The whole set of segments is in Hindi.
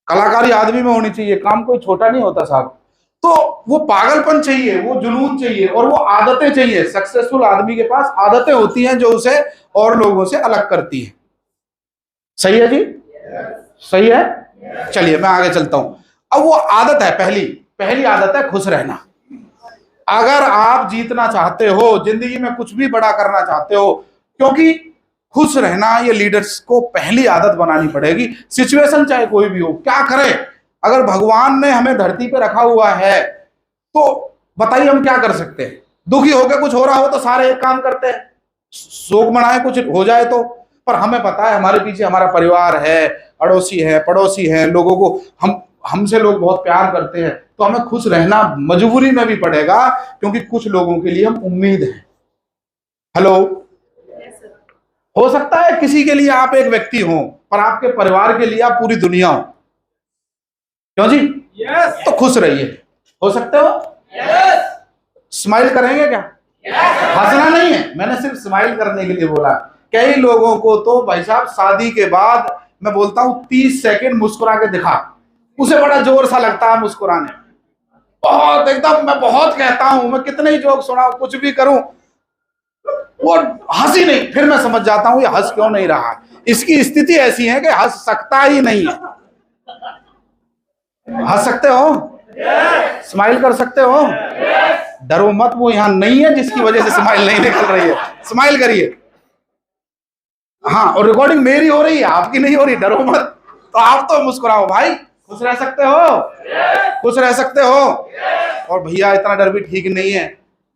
कलाकारी आदमी में होनी चाहिए, काम कोई छोटा नहीं होता साहब। तो वो पागलपन चाहिए, वो जुनून चाहिए और वो आदतें चाहिए। सक्सेसफुल आदमी के पास आदतें होती हैं जो उसे और लोगों से अलग करती हैं। सही है जी? सही है। चलिए मैं आगे चलता हूं। अब वो आदत है, पहली पहली आदत है खुश रहना। अगर आप जीतना चाहते हो, जिंदगी में कुछ भी बड़ा करना चाहते हो, क्योंकि खुश रहना ये लीडर्स को पहली आदत बनानी पड़ेगी। सिचुएशन चाहे कोई भी हो, क्या करें? अगर भगवान ने हमें धरती पे रखा हुआ है तो बताइए हम क्या कर सकते हैं? दुखी होकर कुछ हो रहा हो तो सारे एक काम करते हैं, शोक मनाए कुछ हो जाए तो। पर हमें पता है हमारे पीछे हमारा परिवार है, अड़ोसी है, पड़ोसी है, लोगों को हमसे लोग बहुत प्यार करते हैं, तो हमें खुश रहना मजबूरी में भी पड़ेगा, क्योंकि कुछ लोगों के लिए हम उम्मीद हैं। हेलो, हो सकता है किसी के लिए आप एक व्यक्ति हो, पर आपके परिवार के लिए आप पूरी दुनिया हो। क्यों जी? तो खुश रहिए। हो सकते हो? स्माइल करेंगे क्या? हंसना नहीं है, मैंने सिर्फ स्माइल करने के लिए बोला। कई लोगों को तो भाई साहब शादी के बाद मैं बोलता हूं 30 सेकंड मुस्कुरा के दिखा, उसे बड़ा जोर सा लगता है मुस्कुराने। बहुत एकदम, मैं बहुत कहता हूं, मैं कितने ही जोक सुनाऊं, कुछ भी करूं, वो हंसी नहीं। फिर मैं समझ जाता हूं ये हंस क्यों नहीं रहा। इसकी स्थिति ऐसी है कि हंस सकता ही नहीं है। हंस सकते हो? स्माइल कर सकते हो? डरो मत, वो यहां नहीं है जिसकी वजह से स्माइल नहीं निकल रही है। स्माइल करिए। हाँ, और रिकॉर्डिंग मेरी हो रही है, आपकी नहीं हो रही, डरो मत। तो आप तो मुस्कुराओ भाई, खुश रह सकते हो, खुश रह सकते हो। और भैया इतना डर भी ठीक नहीं है,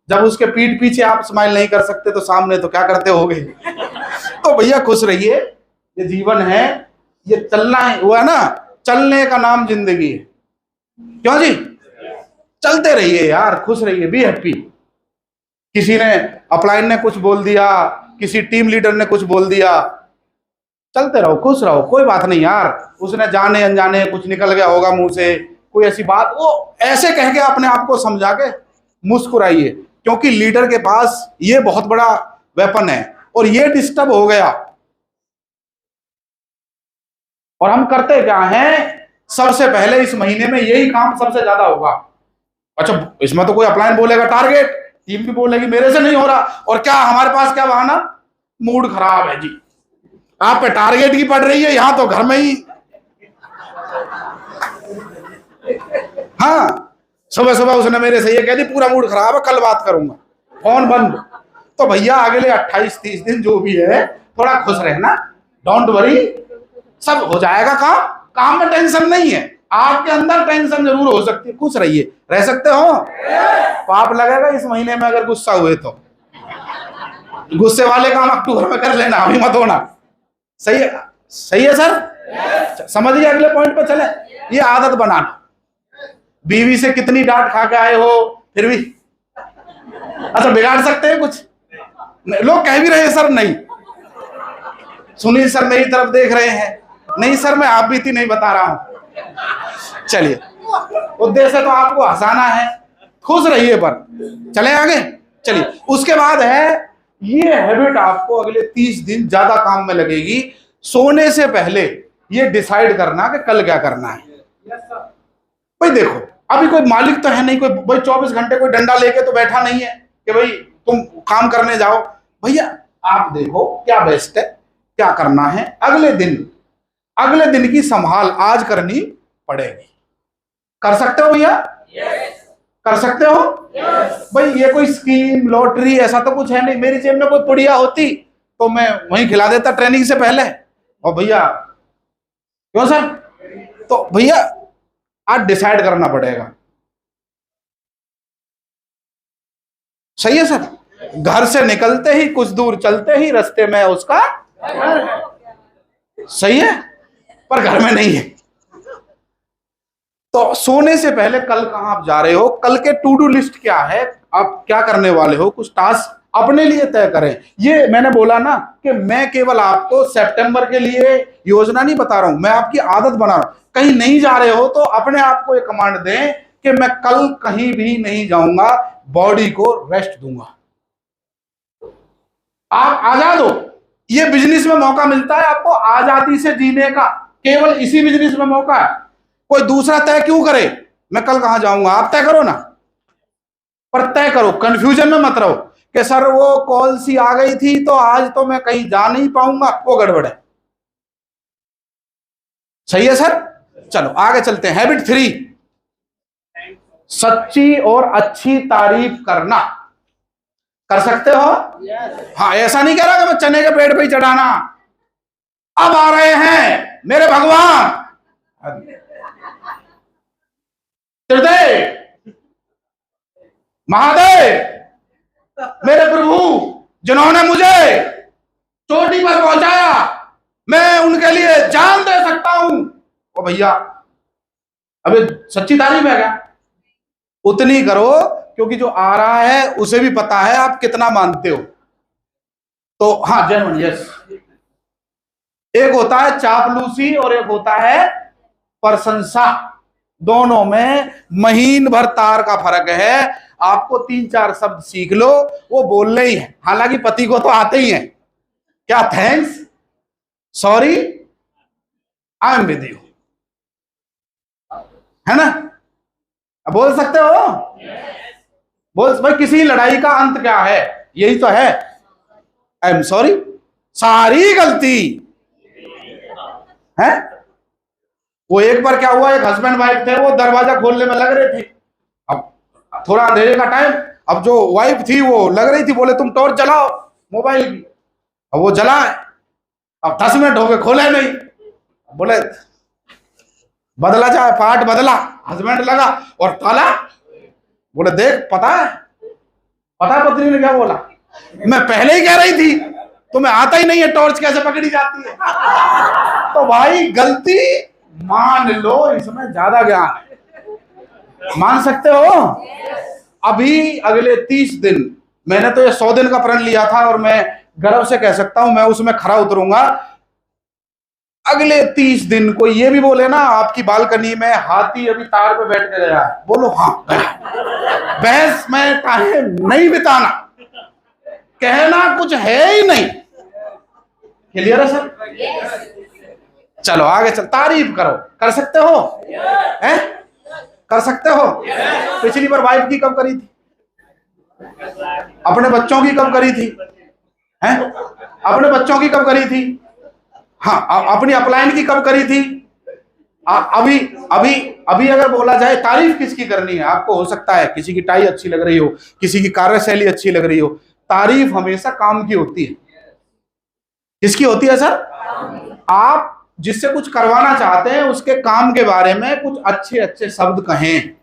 जब उसके पीठ पीछे आप स्माइल नहीं कर सकते तो सामने तो क्या करते होगे। तो भैया खुश रहिए, ये जीवन है, ये चलना है, वो है ना, चलने का नाम जिंदगी है। क्यों जी? चलते रहिए यार, खुश रहिए, बी हैप्पी। किसी ने अपलाइन ने कुछ बोल दिया, किसी टीम लीडर ने कुछ बोल दिया, चलते रहो, खुश रहो, कोई बात नहीं यार। उसने जाने अनजाने कुछ निकल गया होगा मुंह से, कोई ऐसी बात, वो ऐसे कह के अपने आप को समझा के मुस्कुराइए, क्योंकि लीडर के पास ये बहुत बड़ा वेपन है। और ये डिस्टर्ब हो गया और हम करते क्या हैं? सबसे पहले इस महीने में यही काम सबसे ज्यादा होगा। अच्छा, इसमें तो कोई अपलाइन बोलेगा टारगेट, टीम भी बोलेगी मेरे से नहीं हो रहा, और क्या हमारे पास क्या बहाना? मूड खराब है जी, आप पे टारगेट की पड़ रही है, यहां तो घर में ही। हाँ, सुबह सुबह उसने मेरे से ये कह दी, पूरा मूड खराब है, कल बात करूंगा, फोन बंद। तो भैया अगले 28-30 दिन जो भी है, थोड़ा खुश रहना, डोंट वरी, सब हो जाएगा। काम काम में टेंशन नहीं है, आपके अंदर टेंशन जरूर हो सकती है। खुश रहिए, रह सकते हो। पाप लगेगा इस महीने में अगर गुस्सा हुए तो, गुस्से वाले काम अक्टूबर में कर लेना, अभी मत होना। सही है? सही है सर? समझ गए? अगले पॉइंट पे चले। ये आदत बनाना। बीवी से कितनी डांट खा के आए हो फिर भी, अच्छा बिगाड़ सकते हैं कुछ? लोग कह भी रहे हैं सर नहीं, सुनील सर मेरी तरफ देख रहे हैं, नहीं सर मैं आप बीती नहीं बता रहा हूं। चलिए, उद्देश्य तो आपको हंसाना है, खुश रहिए। पर चले आगे। चलिए, उसके बाद है ये हैबिट आपको अगले 30 दिन ज्यादा काम में लगेगी। सोने से पहले ये डिसाइड करना कि कल क्या करना है। भाई देखो, अभी कोई मालिक तो है नहीं, कोई भाई 24 घंटे कोई डंडा लेके तो बैठा नहीं है कि भाई तुम काम करने जाओ। भैया आप देखो क्या बेस्ट है, क्या करना है, अगले दिन की संभाल आज करनी पड़ेगी। कर सकते हो भैया? कर सकते हो? भाई ये कोई स्कीम लॉटरी ऐसा तो कुछ है नहीं, मेरी जेब में कोई पुड़िया होती तो मैं वहीं खिला देता ट्रेनिंग से पहले। और भैया क्यों सर? तो भैया आज डिसाइड करना पड़ेगा। सही है सर? घर से निकलते ही कुछ दूर चलते ही रास्ते में उसका, सही है, पर घर में नहीं है। तो सोने से पहले कल कहां आप जा रहे हो, कल के टू डू लिस्ट क्या है, आप क्या करने वाले हो, कुछ टास्क अपने लिए तय करें। ये मैंने बोला ना कि मैं केवल आपको सितंबर के लिए योजना नहीं बता रहा हूं, मैं आपकी आदत बना रहा हूं। कहीं नहीं जा रहे हो तो अपने आप को एक कमांड दें कि मैं कल कहीं भी नहीं जाऊंगा, बॉडी को रेस्ट दूंगा। आप आजाद हो। ये बिजनेस में मौका मिलता है आपको आजादी से जीने का, केवल इसी बिजनेस में मौका है। कोई दूसरा तय क्यों करे, मैं कल कहां जाऊंगा, आप तय करो ना, पर तय करो, कंफ्यूजन में मत रहो कि सर वो कॉल सी आ गई थी तो आज तो मैं कहीं जा नहीं पाऊंगा, वो गड़बड़ है। सही है सर, चलो आगे चलते हैं। हैबिट 3, सच्ची और अच्छी तारीफ करना। कर सकते हो? हाँ, ऐसा नहीं कह रहा कि मैं चने के पेड़ पे ही चढ़ाना, अब आ रहे हैं मेरे भगवान त्रिदेव महादेव, मेरे प्रभु जिन्होंने मुझे चोटी पर पहुंचाया, मैं उनके लिए जान दे सकता हूं। ओ भैया, अबे सच्ची तारीफ है क्या? उतनी करो, क्योंकि जो आ रहा है उसे भी पता है आप कितना मानते हो। तो हाँ जय यस, एक होता है चापलूसी और एक होता है प्रशंसा, दोनों में महीन भर तार का फर्क है। आपको 3-4 शब्द सीख लो, वो बोलने ही है, हालांकि पति को तो आते ही हैं, क्या thanks, sorry, I am with you, है ना, बोल सकते हो? बोल भाई, किसी लड़ाई का अंत क्या है, यही तो है, आई एम सॉरी, सारी गलती है। वो एक बार क्या हुआ, एक हस्बैंड वाइफ थे, वो दरवाजा खोलने में लग रहे थे, अब थोड़ा अंधेरे का टाइम, अब जो वाइफ थी वो लग रही थी, बोले तुम टॉर्च जलाओ मोबाइल की, अब वो जलाए, अब 10 मिनट हो गए खोले नहीं, बोले बदला जाए, पार्ट बदला, हस्बैंड लगा और ताला, बोले देख पता है पत्नी ने क्या बोला, मैं पहले ही कह रही थी तुम्हें आता ही नहीं है टॉर्च कैसे पकड़ी जाती है। तो भाई गलती मान लो, इसमें ज्यादा ज्ञान है, मान सकते हो? अभी अगले 30 दिन, मैंने तो ये 100 दिन का प्रण लिया था और मैं गर्व से कह सकता हूं मैं उसमें खरा उतरूंगा। अगले 30 दिन कोई ये भी बोले ना आपकी बालकनी में हाथी अभी तार पे बैठ के गया है, बोलो हाँ, बहस में टाइम नहीं बिताना, कहना कुछ है ही नहीं। क्लियर है सर? चलो आगे चल, तारीफ करो, कर सकते हो? हैं? कर सकते हो? पिछली बार वाइफ की कब करी थी? अपने बच्चों की कब करी थी? हैं? अपने बच्चों की कब करी थी? हाँ, अपनी अपलाइन की कब करी थी? अभी अभी अभी अगर बोला जाए तारीफ किसकी करनी है, आपको हो सकता है किसी की टाई अच्छी लग रही हो, किसी की कार्यशैली अच्छी लग रही हो, तारीफ हमेशा काम की होती है। किसकी होती है सर? आप जिससे कुछ करवाना चाहते हैं उसके काम के बारे में कुछ अच्छे अच्छे शब्द कहें,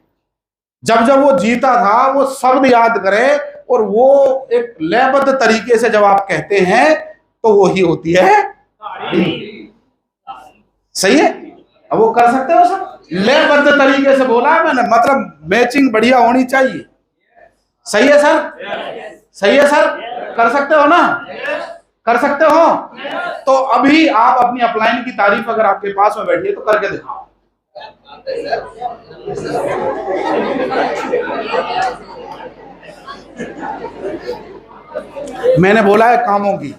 जब जब वो जीता था वो शब्द याद करें, और वो एक लयबद्ध तरीके से जब आप कहते हैं तो वो ही होती है। सही है? अब वो कर सकते हो सर, लयबद्ध तरीके से बोला है मैंने, मतलब मैचिंग बढ़िया होनी चाहिए। सही है सर? सही है सर? कर सकते हो ना? कर सकते हो? तो अभी आप अपनी अपलाइन की तारीफ अगर आपके पास में बैठी है तो करके दिखाओ। मैंने बोला है कामों की,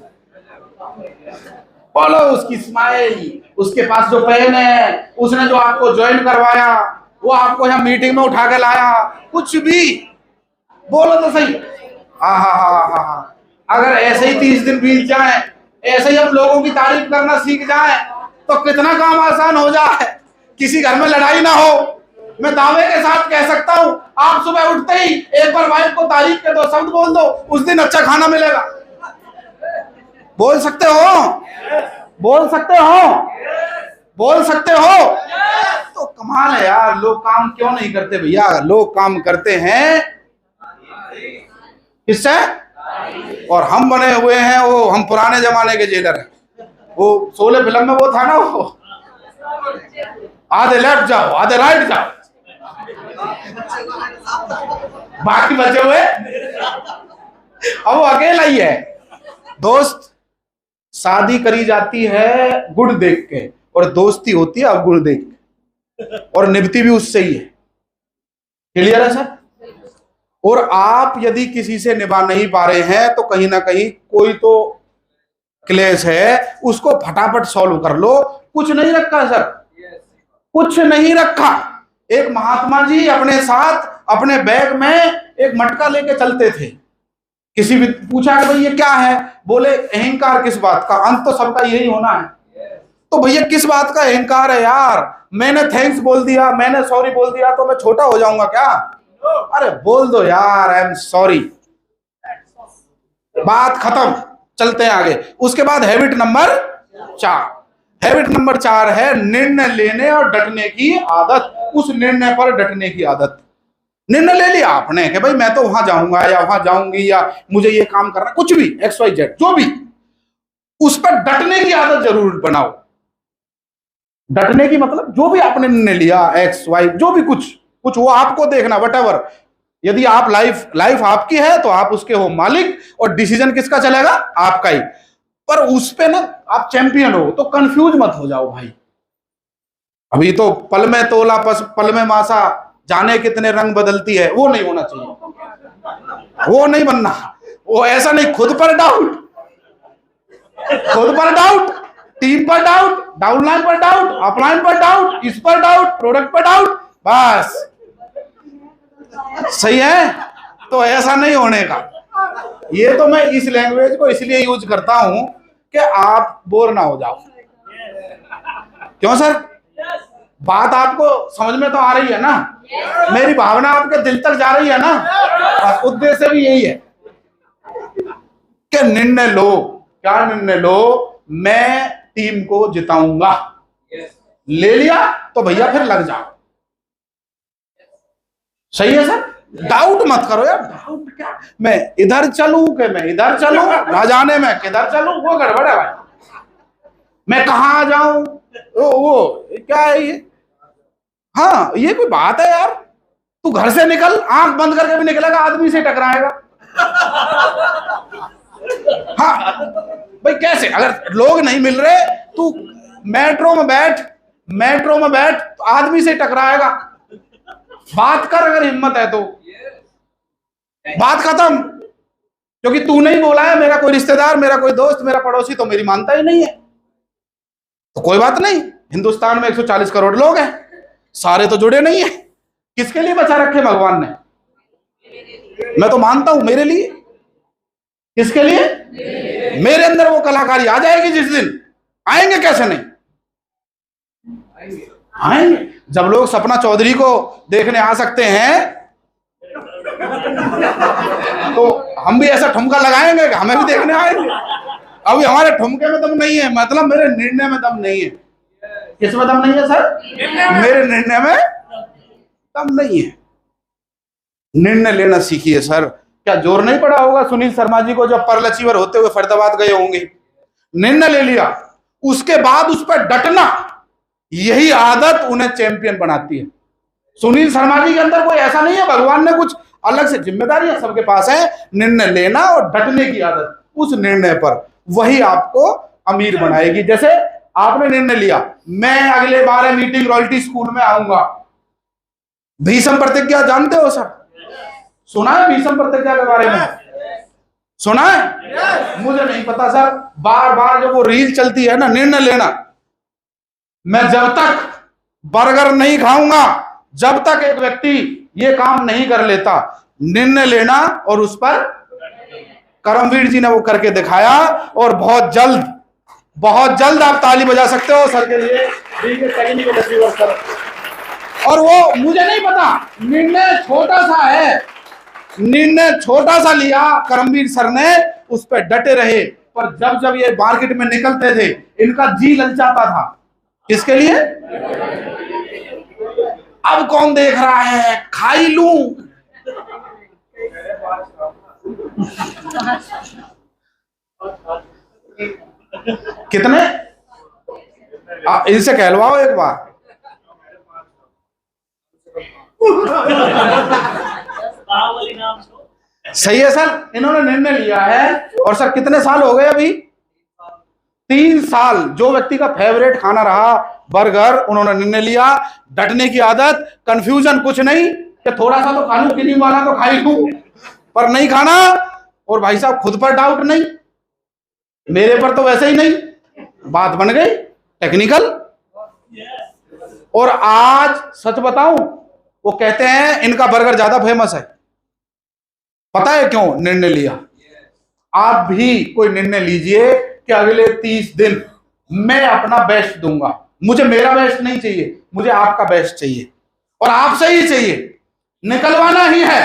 बोलो उसकी स्माइल, उसके पास जो पेन है, उसने जो आपको ज्वाइन करवाया, वो आपको यहाँ मीटिंग में उठा के लाया, कुछ भी बोलो तो सही। हाँ, अगर ऐसे ही 30 दिन बीत जाए, ऐसे ही हम लोगों की तारीफ करना सीख जाए तो कितना काम आसान हो जाए, किसी घर में लड़ाई ना हो। मैं दावे के साथ कह सकता हूं, आप सुबह उठते ही एक बार वाइफ को तारीफ के 2 शब्द बोल दो, उस दिन अच्छा खाना मिलेगा। बोल सकते हो? बोल सकते हो? बोल सकते हो? तो कमाल है यार, लोग काम क्यों नहीं करते भैया? लोग काम करते हैं किससे? और हम बने हुए हैं वो, हम पुराने जमाने के जेलर हैं। वो शोले फिल्म में वो था ना, वो आधे लेफ्ट जाओ आधे राइट जाओ, बाकी बचे हुए अब वो अकेला ही है। दोस्त, शादी करी जाती है गुड़ देख के और दोस्ती होती है अवगुण देख के, और निभती भी उससे ही है। क्लियर है सर? और आप यदि किसी से निभा नहीं पा रहे हैं तो कहीं ना कहीं कोई तो क्लेश है, उसको फटाफट सॉल्व कर लो। कुछ नहीं रखा सर, कुछ नहीं रखा। एक महात्मा जी अपने साथ अपने बैग में एक मटका लेके चलते थे। किसी भी पूछा कि भाई ये क्या है, बोले अहंकार किस बात का, अंत तो सबका यही होना है। तो भैया किस बात का अहंकार है यार, मैंने थैंक्स बोल दिया, मैंने सॉरी बोल दिया तो मैं छोटा हो जाऊंगा क्या? अरे बोल दो यार आई एम सॉरी, बात खत्म, चलते हैं आगे। उसके बाद हैबिट नंबर 4, हैबिट नंबर 4 है निर्णय लेने और डटने की आदत। उस निर्णय पर डटने की आदत। निर्णय ले लिया आपने कि भाई मैं तो वहां जाऊंगा या वहां जाऊंगी या मुझे ये काम करना, कुछ भी XYZ जो भी, उस पर डटने की आदत जरूर बनाओ। डटने की मतलब जो भी आपने निर्णय लिया XY जो भी कुछ वो आपको देखना वटेवर। यदि आप लाइफ आपकी है तो आप उसके हो मालिक और डिसीजन किसका चलेगा? आपका ही। पर उस पे ना आप चैंपियन हो तो कंफ्यूज मत हो जाओ भाई। अभी तो पल में तोला पल में मासा, जाने कितने रंग बदलती है, वो नहीं होना चाहिए, वो नहीं बनना। वो ऐसा नहीं, खुद पर डाउट, टीम पर डाउट, डाउनलाइन पर डाउट, अपलाइन पर डाउट, इस पर डाउट, प्रोडक्ट पर डाउट, बस सही है। तो ऐसा नहीं होने का। ये तो मैं इस लैंग्वेज को इसलिए यूज करता हूं कि आप बोर ना हो जाओ। क्यों सर? बात आपको समझ में तो आ रही है ना? मेरी भावना आपके दिल तक जा रही है ना? उद्देश्य भी यही है कि निर्णय लो। क्या निर्णय लो? मैं टीम को जिताऊंगा। ले लिया तो भैया फिर लग जाओ। सही है सर? डाउट मत करो यार। डाउट क्या, मैं इधर चलूं कि मैं इधर चलूं, ना जाने में किधर चलूं, वो गड़बड़ है भाई। मैं कहां जाऊं, वो क्या है ये? हाँ ये कोई बात है यार? तू घर से निकल, आंख बंद करके भी निकलेगा, आदमी से टकराएगा। हाँ भाई कैसे? अगर लोग नहीं मिल रहे, तू मेट्रो में बैठ, आदमी से टकराएगा। बात कर, अगर हिम्मत है तो बात खत्म। क्योंकि तू नहीं बोला है, मेरा कोई रिश्तेदार, मेरा कोई दोस्त, मेरा पड़ोसी तो मेरी मानता ही नहीं है, तो कोई बात नहीं। हिंदुस्तान में 140 करोड़ लोग हैं, सारे तो जुड़े नहीं है। किसके लिए बचा रखे भगवान ने? मैं तो मानता हूं मेरे लिए। किसके लिए? मेरे अंदर वो कलाकारी आ जाएगी जिस दिन। आएंगे कैसे नहीं आएंगे? जब लोग सपना चौधरी को देखने आ सकते हैं तो हम भी ऐसा ठुमका लगाएंगे कि हमें भी देखने आएंगे। अभी हमारे ठुमके में दम नहीं है, मतलब मेरे निर्णय में दम नहीं है। किस में दम नहीं है सर? मेरे निर्णय में दम नहीं है। निर्णय लेना सीखिए सर। क्या जोर नहीं पड़ा होगा सुनील शर्मा जी को जब परलचीवर होते हुए फरीदाबाद गए होंगे? निर्णय ले लिया, उसके बाद उस पर डटना, यही आदत उन्हें चैंपियन बनाती है। सुनील शर्मा जी के अंदर कोई ऐसा नहीं है, भगवान ने कुछ अलग से जिम्मेदारियां सबके पास है। निर्णय लेना और डटने की आदत, उस निर्णय पर, वही आपको अमीर बनाएगी। जैसे आपने निर्णय लिया, मैं अगले 12 मीटिंग रॉयल्टी स्कूल में आऊंगा। भीष्म प्रतिज्ञा जानते हो सर? सुना है भीष्म प्रतिज्ञा के बारे में? सुना है? मुझे नहीं पता सर। बार बार जब वो रील चलती है ना, निर्णय लेना, मैं जब तक बर्गर नहीं खाऊंगा, जब तक एक व्यक्ति ये काम नहीं कर लेता, निर्णय लेना और उस पर, करमवीर जी ने वो करके दिखाया। और बहुत जल्द आप ताली बजा सकते हो सर के लिए, टेक्निकल अचीवर सर। और वो मुझे नहीं पता, निर्णय छोटा सा है, निर्णय छोटा सा लिया करमवीर सर ने, उस पर डटे रहे। पर जब जब ये मार्केट में निकलते थे, इनका जी ललचाता था। किसके लिए? अब कौन देख रहा है, खाई लूं। कितने? इनसे कहलवाओ एक बार। सही है सर, इन्होंने निर्णय लिया है। और सर कितने साल हो गए अभी? 3 साल। जो व्यक्ति का फेवरेट खाना रहा बर्गर, उन्होंने निर्णय लिया, डटने की आदत, कंफ्यूजन कुछ नहीं कि थोड़ा सा तो खा लूं, क्रीम वाला तो खा ही लूं, पर नहीं खाना। और भाई साहब खुद पर डाउट नहीं, मेरे पर तो वैसे ही नहीं। बात बन गई टेक्निकल। और आज सच बताऊं, वो कहते हैं इनका बर्गर ज्यादा फेमस है। पता है क्यों निर्णय लिया? आप भी कोई निर्णय लीजिए कि अगले 30 दिन मैं अपना बेस्ट दूंगा। मुझे मेरा बेस्ट नहीं चाहिए, मुझे आपका बेस्ट चाहिए, और आपसे ही चाहिए। निकलवाना ही है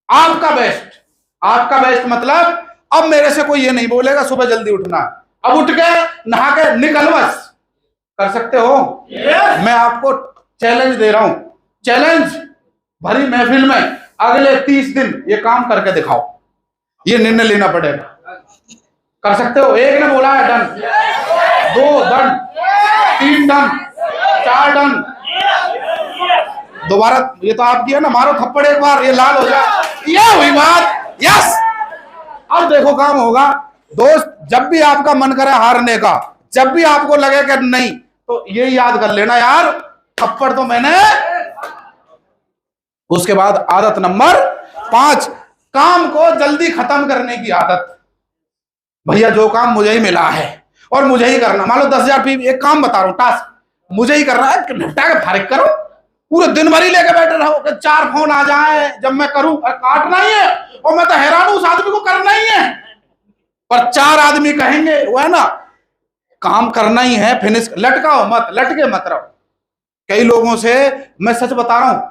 आपका बेस्ट। आपका बेस्ट मतलब अब मेरे से कोई ये नहीं बोलेगा सुबह जल्दी उठना है, अब उठ के नहा के निकल बस। कर सकते हो? मैं आपको चैलेंज दे रहा हूं, चैलेंज भरी महफिल में अगले 30 दिन ये काम करके दिखाओ। ये निर्णय लेना पड़ेगा। कर सकते हो? एक ने बोला है डन, 2 डन, 3 डन, 4 डन। दोबारा ये तो आपकी है ना, मारो थप्पड़ एक बार, ये लाल हो जाए। ये हुई बात, यस। अब देखो काम होगा। दोस्त, जब भी आपका मन करे हारने का, जब भी आपको लगे कि नहीं, तो ये याद कर लेना यार, थप्पड़ तो मैंने। उसके बाद आदत नंबर 5, काम को जल्दी खत्म करने की आदत। भैया जो काम मुझे ही मिला है और मुझे ही करना, मान लो 10,000 फी, एक काम बता रहा हूं, टास्क मुझे ही करना है, निपटा के फारिग करो। पूरे दिन भर ही लेके बैठे रहो कि 4 फोन आ जाए जब मैं करूं, काटना ही है। और मैं तो हैरान हूं, उस आदमी को करना ही है, पर 4 आदमी कहेंगे वो है ना, काम करना ही है, फिनिश। लटकाओ मत, लटके मत रहो। कई लोगों से मैं सच बता रहा हूं,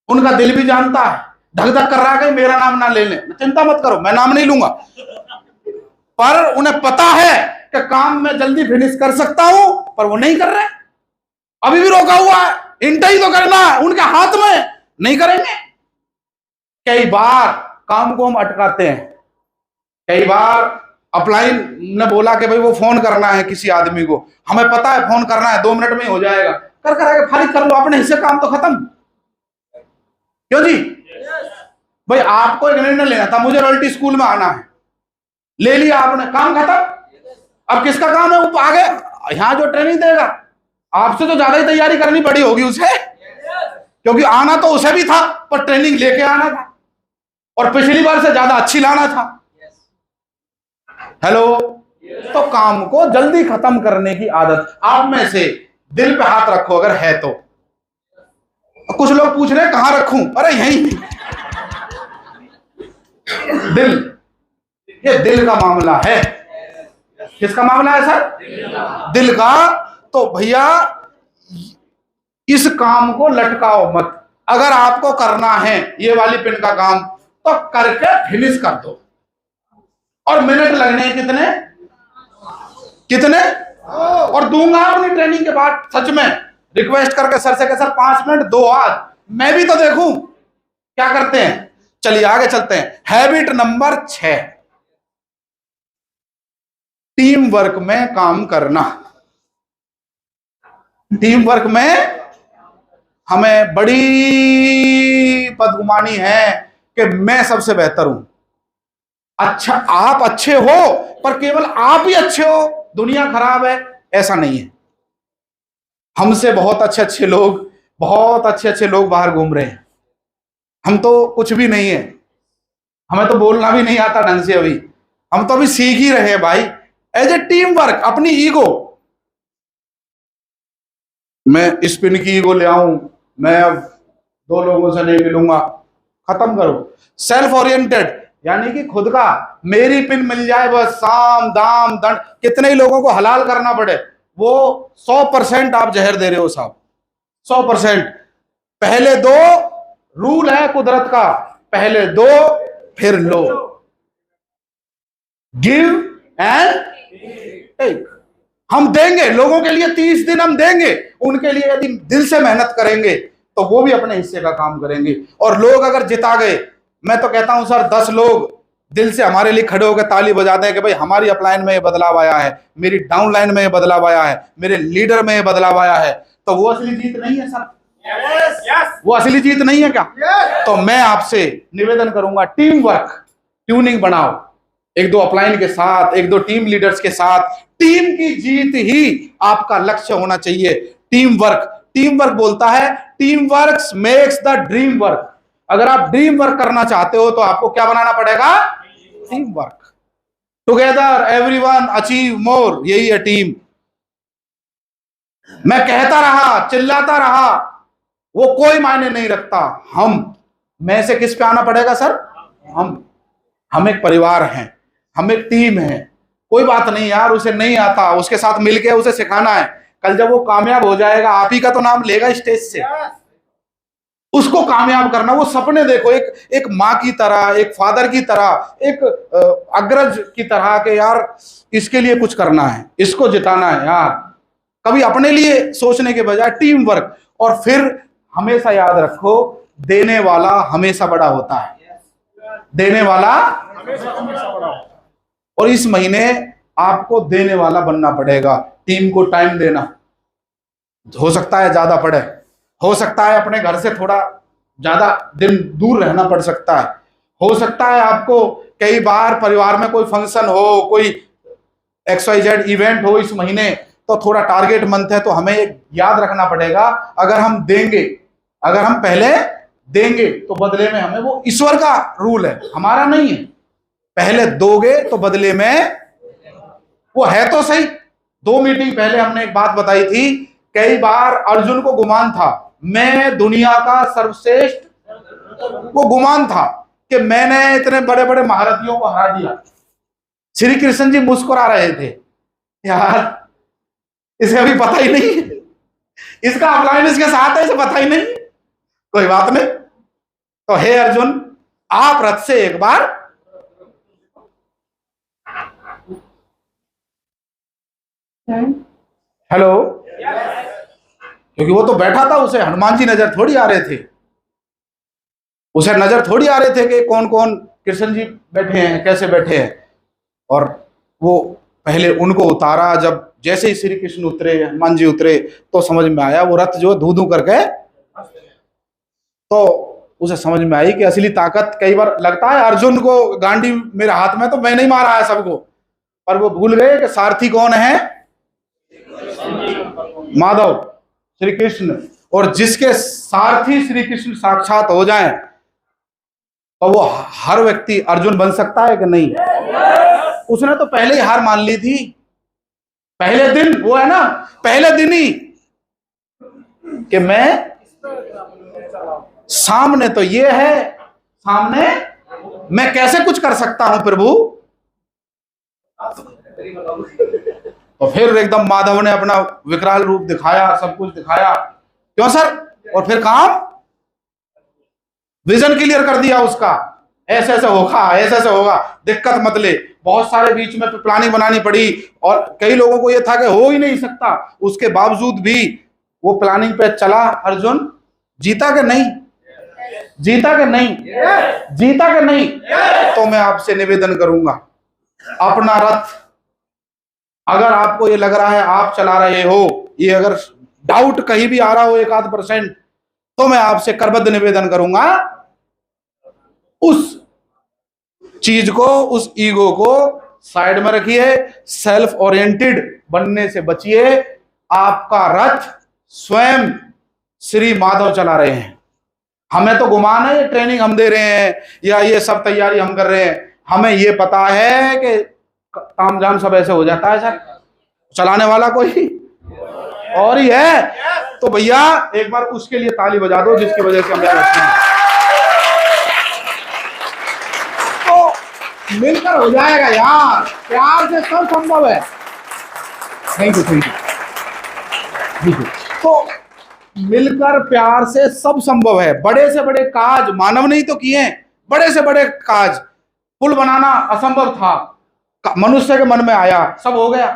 उनका दिल भी जानता है, धक धक कर रहा है कि मेरा नाम ना ले लें। चिंता मत करो, मैं नाम नहीं लूंगा, पर उन्हें पता है कि काम मैं जल्दी फिनिश कर सकता हूं, पर वो नहीं कर रहे। अभी भी रोका हुआ है, इंटर ही तो करना है, उनके हाथ में नहीं करेंगे। कई बार काम को हम अटकाते हैं। कई बार अपलाइन ने बोला कि भाई वो फोन करना है किसी आदमी को, हमें पता है फोन करना है, 2 मिनट में ही हो जाएगा, कर आगे फारिग कर लो अपने हिस्से, काम तो खत्म। क्यों जी? भाई आपको एक निर्णय लेना था, मुझे रॉयल्टी स्कूल में आना है, ले लिया आपने, काम खत्म। अब किसका काम है? वो आगे यहां जो ट्रेनिंग देगा, आपसे तो ज्यादा ही तैयारी करनी पड़ी होगी उसे, क्योंकि आना तो उसे भी था, पर ट्रेनिंग लेके आना था, और पिछली बार से ज्यादा अच्छी लाना था। हेलो? तो काम को जल्दी खत्म करने की आदत आप में से, दिल पे हाथ रखो अगर है तो। कुछ लोग पूछ रहे हैं कहां रखूं, अरे यहीं दिल, ये दिल का मामला है। किसका मामला है सर? दिल का। तो भैया इस काम को लटकाओ मत। अगर आपको करना है ये वाली पिन का काम, तो करके फिनिश कर दो। और मिनट लगने कितने कितने, और दूंगा अपनी ट्रेनिंग के बाद सच में रिक्वेस्ट करके सर से, सर 5 मिनट दो, आज मैं भी तो देखूं क्या करते हैं। चलिए आगे चलते हैं। हैबिट नंबर 6, टीम वर्क में काम करना। टीम वर्क में हमें बड़ी बदगुमानी है कि मैं सबसे बेहतर हूं। अच्छा, आप अच्छे हो, पर केवल आप ही अच्छे हो, दुनिया खराब है, ऐसा नहीं है। हमसे बहुत अच्छे अच्छे लोग, बहुत अच्छे अच्छे लोग बाहर घूम रहे हैं। हम तो कुछ भी नहीं है, हमें तो बोलना भी नहीं आता ढंग से, अभी हम तो अभी सीख ही रहे हैं भाई। एज ए टीम वर्क, अपनी ईगो, मैं स्पिन की ईगो ले आऊं, मैं अब 2 लोगों से नहीं मिलूंगा, खत्म करो। सेल्फ ओरिएंटेड, यानी कि खुद का, मेरी पिन मिल जाए बस, साम दाम दंड, कितने ही लोगों को हलाल करना पड़े, वो 100% आप जहर दे रहे हो साहब, 100%। पहले 2 रूल है कुदरत का, पहले 2 फिर लो, गिव एंड टेक। हम देंगे लोगों के लिए, 30 दिन हम देंगे उनके लिए, यदि दिल से मेहनत करेंगे तो वो भी अपने हिस्से का काम करेंगे। और लोग अगर जिता गए, मैं तो कहता हूं सर 10 लोग दिल से हमारे लिए खड़े होकर ताली बजाते हैं कि भाई हमारी अपलाइन में ये बदलाव आया है, मेरी डाउनलाइन में ये बदलाव आया है, मेरे लीडर में ये बदलाव आया है, तो वो असली जीत नहीं है सर? वो असली जीत नहीं है क्या? तो मैं आपसे निवेदन करूंगा, टीम वर्क, ट्यूनिंग बनाओ, 1-2 अपलाइन के साथ, 1-2 टीम लीडर्स के साथ। टीम की जीत ही आपका लक्ष्य होना चाहिए। टीम वर्क, टीम वर्क बोलता है, team work makes the dream work. अगर आप ड्रीम वर्क करना चाहते हो तो आपको क्या बनाना पड़ेगा? Team work. Together everyone achieve more, यही है टीम। मैं कहता रहा, चिल्लाता रहा, वो कोई मायने नहीं रखता। मैं से किस पे आना पड़ेगा सर? हम एक परिवार हैं, हम एक टीम है। कोई बात नहीं यार, उसे नहीं आता, उसके साथ मिलके उसे सिखाना है। कल जब वो कामयाब हो जाएगा, आप ही का तो नाम लेगा स्टेज से। उसको कामयाब करना, वो सपने देखो, एक माँ की तरह, एक फादर की तरह, एक अग्रज की तरह के यार, इसके लिए कुछ करना है, इसको जिताना है यार। कभी अपने लिए सोचने के बजाय टीम वर्क। और फिर हमेशा याद रखो, देने वाला हमेशा बड़ा होता है, देने वाला हमेशा बड़ा होता है। और इस महीने आपको देने वाला बनना पड़ेगा। टीम को टाइम देना, हो सकता है ज्यादा पड़े, हो सकता है अपने घर से थोड़ा ज्यादा दिन दूर रहना पड़ सकता है, हो सकता है आपको कई बार परिवार में कोई फंक्शन हो, कोई XYZ इवेंट हो इस महीने, तो थोड़ा टारगेट मंथ है, तो हमें याद रखना पड़ेगा, अगर हम देंगे, अगर हम पहले देंगे तो बदले में हमें, वो ईश्वर का रूल है, हमारा नहीं है। पहले दोगे तो बदले में, वो है तो सही। 2 मीटिंग पहले हमने एक बात बताई थी, कई बार अर्जुन को गुमान था मैं दुनिया का सर्वश्रेष्ठ, वो गुमान था कि मैंने इतने बड़े बड़े महारथियों को हरा दिया। श्री कृष्ण जी मुस्कुरा रहे थे, यार इसे अभी पता ही नहीं, इसका अपलाइन इसके साथ है, इसे पता ही नहीं। कोई बात नहीं, तो हे अर्जुन, आप रथ से एक बार, हेलो, क्योंकि वो तो बैठा था, उसे हनुमान जी नजर थोड़ी आ रहे थे, उसे नजर थोड़ी आ रहे थे कि कौन कौन कृष्ण जी बैठे हैं, कैसे बैठे हैं। और वो पहले उनको उतारा, जब जैसे ही श्री कृष्ण उतरे, हनुमान जी उतरे, तो समझ में आया वो रथ जो धू धू करके, तो उसे समझ में आई कि असली ताकत, कई बार लगता है अर्जुन को गांडी मेरे हाथ में तो मैं नहीं मारा है सबको, पर वो भूल गए कि सारथी कौन है, माधव, श्री कृष्ण। और जिसके सारथी श्री कृष्ण साक्षात हो जाएं, तो वो हर व्यक्ति अर्जुन बन सकता है कि नहीं? उसने तो पहले ही हार मान ली थी, पहले दिन, वो है ना, पहले दिन ही कि मैं सामने, तो ये है सामने, मैं कैसे कुछ कर सकता हूं प्रभु। तो फिर एकदम माधव ने अपना विकराल रूप दिखाया, सब कुछ दिखाया, क्यों सर? और फिर काम, विजन क्लियर कर दिया उसका, ऐसे ऐसे होगा, ऐसे ऐसे होगा, दिक्कत मत ले। बहुत सारे बीच में प्लानिंग बनानी पड़ी, और कई लोगों को यह था कि हो ही नहीं सकता, उसके बावजूद भी वो प्लानिंग पे चला। अर्जुन जीता कि नहीं? जीता कि नहीं? जीता कि नहीं? तो मैं आपसे निवेदन करूंगा, अपना रथ, अगर आपको ये लग रहा है आप चला रहे हो, ये अगर डाउट कहीं भी आ रहा हो 1-8%, तो मैं आपसे करबद्ध निवेदन करूंगा, उस चीज को, उस ईगो को साइड में रखिए, सेल्फ ओरिएंटेड बनने से बचिए। आपका रथ स्वयं श्री माधव चला रहे हैं। हमें तो गुमान है ये ट्रेनिंग हम दे रहे हैं या ये सब तैयारी हम कर रहे हैं, हमें ये पता है कि तामझाम सब ऐसे हो जाता है सर, चलाने वाला कोई और ही है। तो भैया एक बार उसके लिए ताली बजा दो, जिसकी वजह से हम रखते हैं, तो मिलकर हो जाएगा यार, प्यार से सब संभव है। Thank you, thank you. तो मिलकर प्यार से सब संभव है। बड़े से बड़े काज मानव ने ही तो किए हैं, बड़े से बड़े काज। पुल बनाना असंभव था, मनुष्य के मन में आया, सब हो गया।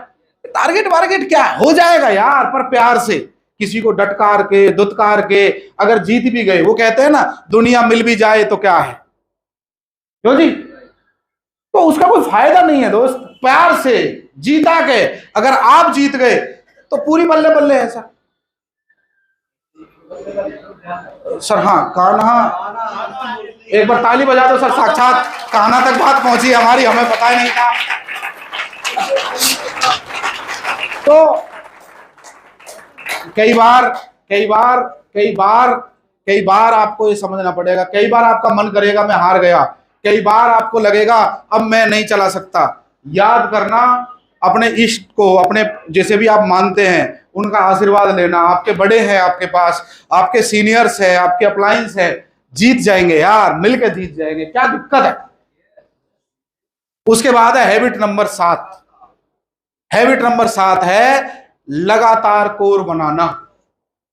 टारगेट वारगेट क्या हो जाएगा यार, पर प्यार से, किसी को डटकार के, दुत्कार के, अगर जीत भी गए, वो कहते हैं ना, दुनिया मिल भी जाए तो क्या है, क्यों जी, तो उसका कोई फायदा नहीं है दोस्त। प्यार से जीता के अगर आप जीत गए तो पूरी बल्ले बल्ले है सर। सर हाँ, कान्हा, एक बार ताली बजा दो सर, साक्षात कान्हा तक बात पहुंची हमारी, हमें पता ही नहीं था। तो कई बार आपको ये समझना पड़ेगा, कई बार आपका मन करेगा मैं हार गया, कई बार आपको लगेगा अब मैं नहीं चला सकता। याद करना अपने इष्ट को, अपने जैसे भी आप मानते हैं उनका आशीर्वाद लेना। आपके बड़े हैं, आपके पास आपके सीनियर्स है, आपके अप्लायंस है, जीत जाएंगे यार, मिलकर जीत जाएंगे, क्या दिक्कत है। उसके बाद है हैबिट नंबर 7। हैबिट नंबर 7 है लगातार कोर बनाना।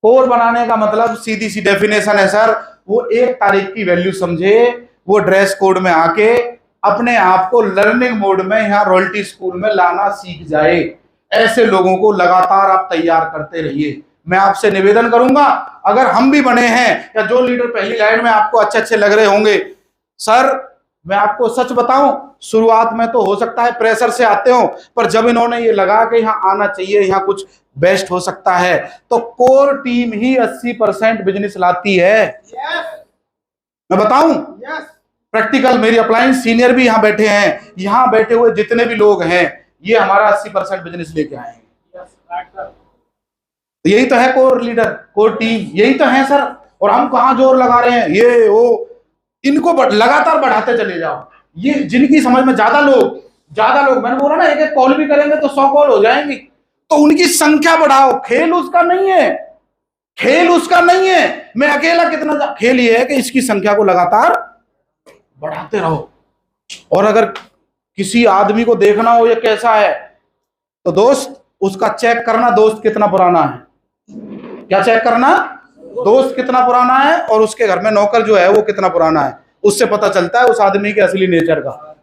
कोर बनाने का मतलब सीधी सी डेफिनेशन है सर, वो 1 तारीख की वैल्यू समझे, वो ड्रेस कोड में आके अपने आप को लर्निंग मोड में यहाँ रॉयल्टी स्कूल में लाना सीख जाए। ऐसे लोगों को लगातार आप तैयार करते रहिए। मैं आपसे निवेदन करूंगा, अगर हम भी बने हैं या जो लीडर पहली लाइन में आपको अच्छे अच्छे लग रहे होंगे, सर मैं आपको सच बताऊं, शुरुआत में तो हो सकता है प्रेशर से आते हो, पर जब इन्होंने ये लगा कि यहाँ आना चाहिए, यहाँ कुछ बेस्ट हो सकता है, तो कोर टीम ही 80% बिजनेस लाती है। मैं बताऊं प्रैक्टिकल, मेरी अप्लायंस सीनियर भी यहाँ बैठे हैं, यहाँ बैठे हुए जितने भी लोग हैं, ये हमारा 80% बिजनेस लेके आए हैं। तो यही तो है कोर लीडर, कोर टीम, यही तो है सर। और हम कहाँ जोर लगा रहे हैं, ये वो, इनको लगातार बढ़ाते चले जाओ। ये जिनकी समझ में ज्यादा लोग, मैंने बोला ना, एक एक कॉल भी करेंगे तो 100 कॉल हो जाएंगी, तो उनकी संख्या बढ़ाओ। खेल उसका नहीं है, खेल उसका नहीं है मैं अकेला कितना, खेल ये है कि इसकी संख्या को लगातार बढ़ाते रहो। और अगर किसी आदमी को देखना हो ये कैसा है, तो दोस्त उसका चेक करना, दोस्त कितना पुराना है। क्या चेक करना? दोस्त कितना पुराना है, और उसके घर में नौकर जो है वो कितना पुराना है। उससे पता चलता है उस आदमी के असली नेचर का।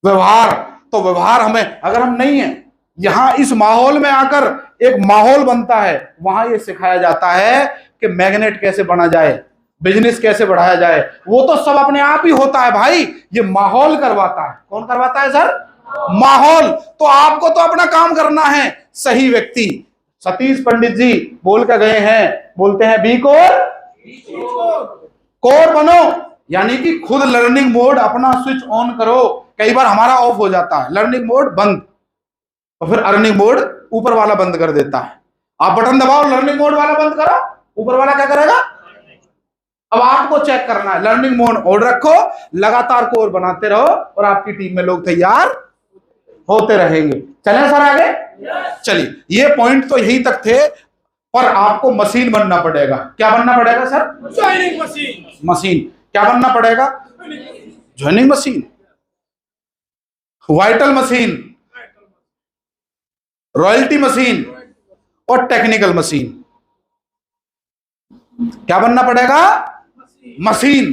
व्यवहार, तो व्यवहार हमें, अगर हम नहीं है यहां इस माहौल में आकर, एक माहौल बनता है, वहां ये सिखाया जाता है कि मैग्नेट कैसे बना जाए, बिजनेस कैसे बढ़ाया जाए। वो तो सब अपने आप ही होता है भाई, ये माहौल करवाता है। कौन करवाता है सर? माहौल। तो आपको तो अपना काम करना है। सही व्यक्ति, सतीश पंडित जी बोल कर गए हैं, बोलते हैं बी कोर बनो, यानी कि खुद लर्निंग मोड अपना स्विच ऑन करो। कई बार हमारा ऑफ हो जाता है, लर्निंग मोड बंद, और फिर अर्निंग मोड ऊपर वाला बंद कर देता है। आप बटन दबाओ, लर्निंग मोड वाला बंद करो, ऊपर वाला क्या करेगा? अब आपको चेक करना है, लर्निंग मोड ऑन रखो, लगातार कोर बनाते रहो, और आपकी टीम में लोग तैयार होते रहेंगे। चलें सर आगे? चलिए, ये पॉइंट तो यही तक थे, पर आपको मशीन बनना पड़ेगा। क्या बनना पड़ेगा सर? Joining machine. मशीन क्या बनना पड़ेगा? Joining machine, vital machine, royalty machine और टेक्निकल मशीन। क्या बनना पड़ेगा? Machine,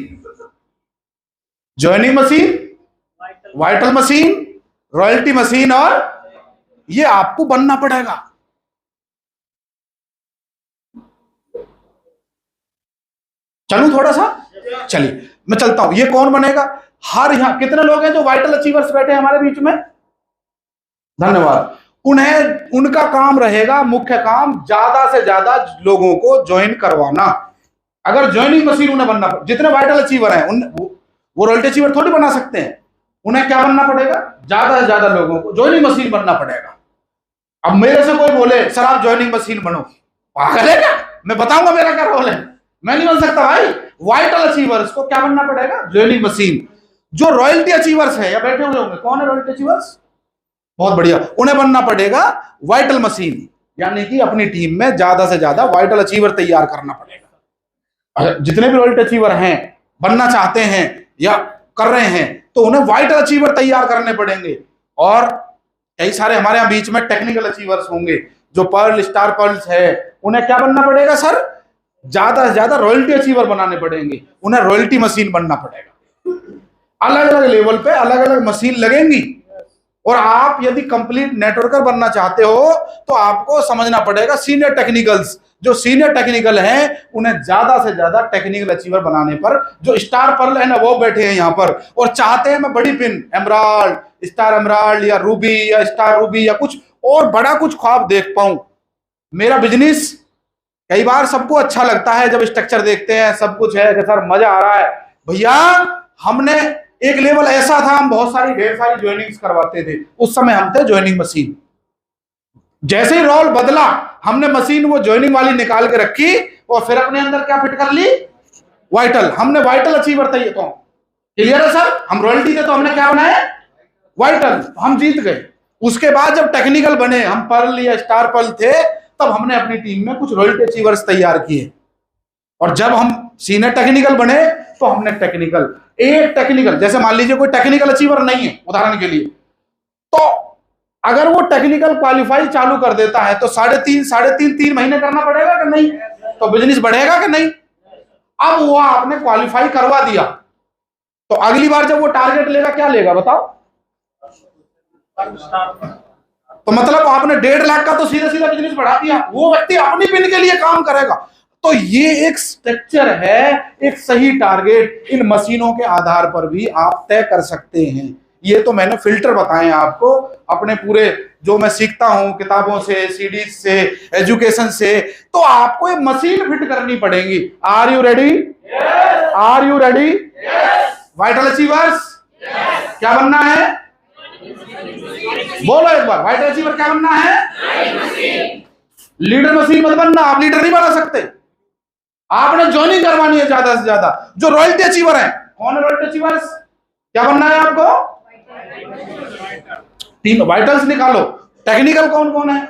joining machine, vital machine, royalty machine, और ये आपको बनना पड़ेगा। चलूं थोड़ा सा? चलिए मैं चलता हूं। ये कौन बनेगा? हर यहां कितने लोग हैं जो वाइटल अचीवर्स बैठे हैं हमारे बीच में? धन्यवाद। उन्हें, उनका काम रहेगा, मुख्य काम, ज्यादा से ज्यादा लोगों को ज्वाइन करवाना। अगर ज्वाइनिंग मशीन उन्हें बनना, जितने वाइटल अचीवर हैं वो रॉयल्टी अचीवर थोड़ी बना सकते हैं। उन्हें क्या बनना पड़ेगा? ज्यादा से ज्यादा लोगों को ज्वाइनिंग मशीन बनना पड़ेगा। अब मेरे से कोई बोले सर आप ज्वाइनिंग मशीन बनो, पागल है क्या? मैं बताऊंगा मेरा क्या रोल है, मैं नहीं बन सकता भाई। वाइटल अचीवर्स को क्या बनना पड़ेगा? Joining machine. जो रॉयल्टी अचीवर्स है या बैठे हुए होंगे, कौन है रॉयल्टी अचीवर्स? बहुत बढ़िया, उन्हें बनना पड़ेगा वाइटल मशीन, यानी कि अपनी टीम में ज्यादा से ज्यादा वाइटल अचीवर तैयार करना पड़ेगा। जितने भी वाइटल अचीवर हैं, बनना चाहते हैं या कर रहे हैं, तो उन्हें वाइटल अचीवर तैयार करने पड़ेंगे। और कई सारे हमारे यहाँ बीच में टेक्निकल अचीवर्स होंगे, जो पर्ल, स्टार पर्ल्स है, उन्हें क्या बनना पड़ेगा सर? ज्यादा से ज्यादा रॉयल्टी अचीवर बनाने पड़ेंगे, उन्हें रॉयल्टी मशीन बनना पड़ेगा। अलग अलग लेवल पे अलग अलग मशीन लगेंगी। और आप यदि कंप्लीट नेटवर्कर बनना चाहते हो, तो आपको समझना पड़ेगा सीनियर टेक्निकल्स, जो सीनियर टेक्निकल हैं, उन्हें ज्यादा से ज्यादा टेक्निकल अचीवर बनाने पर, जो स्टार पर्ल है ना, वो बैठे हैं यहाँ पर और चाहते हैं मैं बड़ी पिन, एमराल्ड, स्टार एमराल्ड या रूबी या स्टार रूबी या कुछ और बड़ा कुछ ख्वाब देख पाऊं। मेरा बिजनेस कई बार सबको अच्छा लगता है जब स्ट्रक्चर देखते हैं, सब कुछ है कि सर मजा आ रहा है। भैया हमने एक लेवल ऐसा था, हम बहुत सारी ढेर सारी ज्वाइनिंग्स करवाते थे, उस समय हम थे ज्वाइनिंग मशीन। जैसे ही रोल बदला, हमने मशीन वो ज्वाइनिंग वाली निकाल के रखी और फिर अपने अंदर क्या फिट कर ली? वाइटल। हमने वाइटल अचीवर था। ये तो क्लियर है सर? हम रॉयल्टी थे तो हमने क्या बनाया? वाइटल। हम जीत गए। उसके बाद जब टेक्निकल बने, हम पर्ल या स्टार पर्ल थे, तब हमने अपनी टीम में कुछ रॉयल्टी अचीवर्स तैयार किए। और जब हम सीनियर टेक्निकल बने तो हमने टेक्निकल जैसे मान लीजिए कोई टेक्निकल अचीवर नहीं है उदाहरण के लिए, तो अगर वो टेक्निकल क्वालिफाई चालू कर देता है तो 3 महीने करना पड़ेगा कि नहीं? तो बिजनेस बढ़ेगा कि नहीं? अब वो आपने क्वालिफाई करवा दिया तो अगली बार जब वो टारगेट लेगा क्या लेगा बताओ? तो मतलब आपने 1.5 लाख का तो सीधा सीधा बिजनेस बढ़ा दिया, वो व्यक्ति अपनी पिन के लिए काम करेगा। तो ये एक स्ट्रक्चर है, एक सही टारगेट इन मशीनों के आधार पर भी आप तय कर सकते हैं। ये तो मैंने फिल्टर बताए आपको अपने पूरे जो मैं सीखता हूं किताबों से, सीडीज से, एजुकेशन से। तो आपको ये मशीन फिट करनी पड़ेगी। Are you ready? Are you ready? Vital achievers क्या बनना है? बोलो एक बार, वाइटल अचीवर क्या बनना है? लीडर मशीन मत बनना, आप लीडर नहीं बना सकते। आपने ज्वाइनिंग करवानी है ज्यादा से ज्यादा। जो रॉयल्टी अचीवर है, कौन है रॉयल्टी अचीवर्स? क्या बनना है आपको? टीम वाइटल्स निकालो। टेक्निकल कौन कौन है?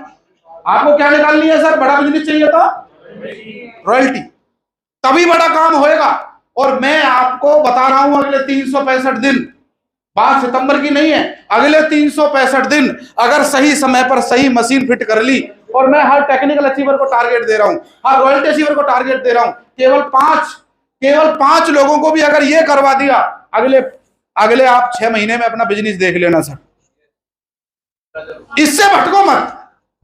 आपको क्या निकालनी है सर? बड़ा बिजनेस चाहिए तो रॉयल्टी, तभी बड़ा काम होएगा। और मैं आपको बता रहा हूं अगले 365 दिन, बात सितंबर की नहीं है, अगले 365 दिन अगर सही समय पर सही मशीन फिट कर ली, और मैं हर टेक्निकल अचीवर को टारगेट दे रहा हूं, हर रॉयल्टी अचीवर को टारगेट दे रहा हूं, केवल पांच लोगों को भी अगर ये करवा दिया, अगले आप 6 महीने में अपना बिजनेस देख लेना सर। इससे भटको मत।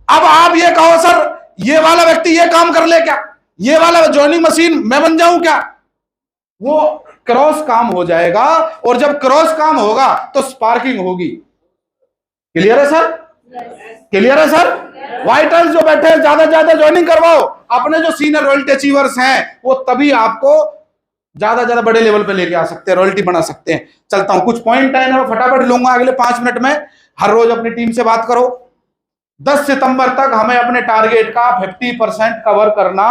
अब आप ये कहो सर ये वाला व्यक्ति ये काम कर ले क्या, ये वाला ज्वाइनिंग मशीन मैं बन जाऊं क्या? वो क्रॉस काम हो जाएगा, और जब क्रॉस काम होगा तो स्पार्किंग होगी। क्लियर है सर? क्लियर है सर? वाइटल जो बैठे ज्यादा ज्यादा ज्वाइनिंग करवाओ। अपने जो सीनियर रॉयल्टी अचीवर्स हैं वो तभी आपको ज्यादा बड़े लेवल पे लेके आ सकते हैं, रॉयल्टी बना सकते हैं। चलता हूं, कुछ पॉइंट है ना फटाफट लूंगा अगले 5 मिनट में। हर रोज अपनी टीम से बात करो। 10 सितंबर तक हमें अपने टारगेट का 50% कवर करना,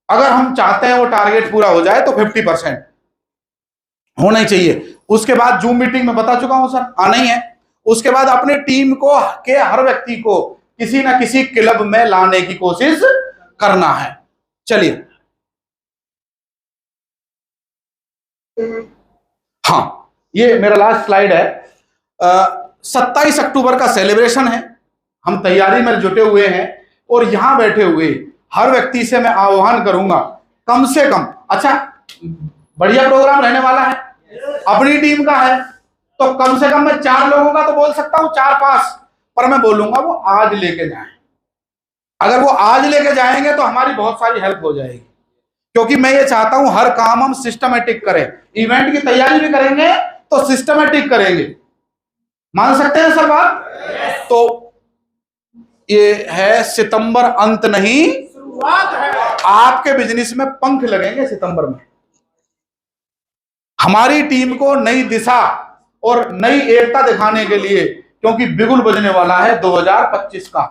अगर हम चाहते हैं वो टारगेट पूरा हो जाए तो 50% होना ही चाहिए। उसके बाद जूम मीटिंग में बता चुका हूं सर, आना ही है। उसके बाद अपने टीम को के हर व्यक्ति को किसी ना किसी क्लब में लाने की कोशिश करना है। चलिए, हाँ ये मेरा लास्ट स्लाइड है। 27 अक्टूबर का सेलिब्रेशन है, हम तैयारी में जुटे हुए हैं, और यहां बैठे हुए हर व्यक्ति से मैं आह्वान करूंगा कम से कम, अच्छा बढ़िया प्रोग्राम रहने वाला है, अपनी टीम का है, तो कम से कम मैं 4 लोगों का तो बोल सकता हूं, 4-5, पर मैं बोलूंगा वो आज लेके जाएं। अगर वो आज लेके जाएंगे तो हमारी बहुत सारी हेल्प हो जाएगी, क्योंकि मैं ये चाहता हूं हर काम हम सिस्टमेटिक करें। इवेंट की तैयारी भी करेंगे तो सिस्टमेटिक करेंगे। मान सकते हैं सर बात? तो ये है सितंबर अंत नहीं शुरुआत है। आपके बिजनेस में पंख लगेंगे सितंबर में। हमारी टीम को नई दिशा और नई एकता दिखाने के लिए, क्योंकि बिगुल बजने वाला है 2025 का।